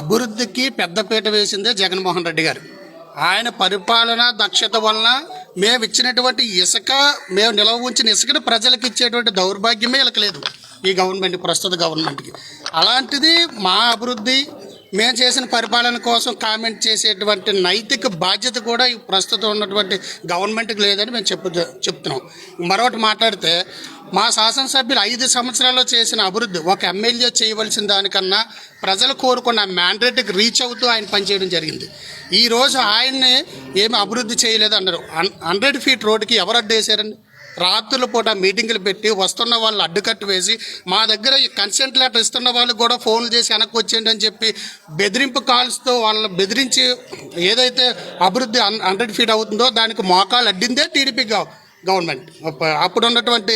అభివృద్ధికి పెద్దపీట వేసిందే జగన్మోహన్ రెడ్డి గారు. ఆయన పరిపాలన దక్షత వలన మేము ఇచ్చినటువంటి ఇసుక, మేము నిల్వ ఉంచిన ఇసుకను ప్రజలకు ఇచ్చేటువంటి దౌర్భాగ్యమే వీళ్ళకి లేదు ఈ గవర్నమెంట్, ప్రస్తుత గవర్నమెంట్కి. అలాంటిది మా అభివృద్ధి, మేము చేసిన పరిపాలన కోసం కామెంట్ చేసేటువంటి నైతిక బాధ్యత కూడా ఈ ప్రస్తుతం ఉన్నటువంటి గవర్నమెంట్కి లేదని మేము చెప్తున్నాం. మరొకటి మాట్లాడితే, మా శాసనసభ్యులు 5 సంవత్సరాల్లో చేసిన అభివృద్ధి ఒక ఎమ్మెల్యే చేయవలసిన దానికన్నా ప్రజలు కోరుకున్న మ్యాండేట్కి రీచ్ అవుతూ ఆయన పనిచేయడం జరిగింది. ఈరోజు ఆయన్ని ఏమి అభివృద్ధి చేయలేదు అన్నారు. 100 ఫీట్ రోడ్డుకి ఎవరు అడ్డేశారండి? రాత్రుల పూట మీటింగులు పెట్టి వస్తున్న వాళ్ళు అడ్డుకట్టు వేసి, మా దగ్గర కన్సెంట్ లెటర్ ఇస్తున్న వాళ్ళు కూడా ఫోన్లు చేసి వెనక్కి వచ్చేయండి అని చెప్పి బెదిరింపు కాల్స్తో వాళ్ళని బెదిరించి ఏదైతే అభివృద్ధి 100 ఫీట్ అవుతుందో దానికి మోకాలు అడ్డిందే టీడీపీ గవర్నమెంట్. అప్పుడు ఉన్నటువంటి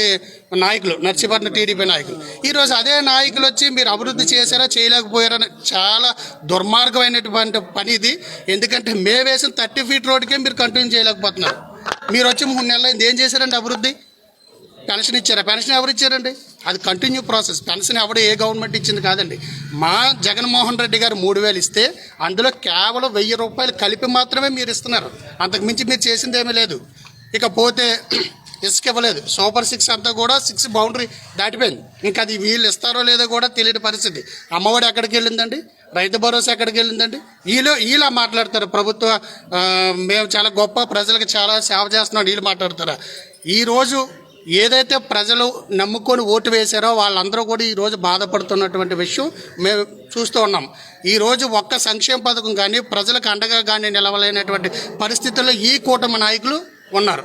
నాయకులు, నర్సీపట్నం టీడీపీ నాయకులు. ఈరోజు అదే నాయకులు వచ్చి మీరు అభివృద్ధి చేశారా చేయలేకపోయారని చాలా దుర్మార్గమైనటువంటి పని ఇది. ఎందుకంటే మేము వేసిన 30 ఫీట్ రోడ్డుకే మీరు కంటిన్యూ చేయలేకపోతున్నారు. మీరు వచ్చి 3 నెలలు ఏం చేశారండి అభివృద్ధి? పెన్షన్ ఇచ్చారా? పెన్షన్ ఎవరు ఇచ్చారండి? అది కంటిన్యూ ప్రాసెస్. పెన్షన్ ఎవరు ఏ గవర్నమెంట్ ఇచ్చింది కాదండి. మా జగన్మోహన్ రెడ్డి గారు 3000 ఇస్తే అందులో కేవలం 1000 రూపాయలు కలిపి మాత్రమే మీరు ఇస్తున్నారు. అంతకుమించి మీరు చేసింది ఏమీ లేదు. ఇకపోతే ఇసుక ఇవ్వలేదు. సూపర్ 6 అంతా కూడా 6 బౌండరీ దాటిపోయింది. ఇంకా అది వీళ్ళు ఇస్తారో లేదో కూడా తెలియని పరిస్థితి. అమ్మఒడి ఎక్కడికి వెళ్ళిందండి? రైతు భరోసా ఎక్కడికి వెళ్ళిందండి? వీళ్ళు మాట్లాడతారు ప్రభుత్వ మేము చాలా గొప్ప, ప్రజలకు చాలా సేవ చేస్తున్నాం, వీళ్ళు మాట్లాడతారా? ఈరోజు ఏదైతే ప్రజలు నమ్ముకొని ఓటు వేశారో వాళ్ళందరూ కూడా ఈరోజు బాధపడుతున్నటువంటి విషయం మేము చూస్తూ ఉన్నాం. ఈరోజు ఒక్క సంక్షేమ పథకం కానీ ప్రజలకు అండగా కానీ నిలవలేనటువంటి పరిస్థితుల్లో ఈ కూటమి నాయకులు ఉన్నారు.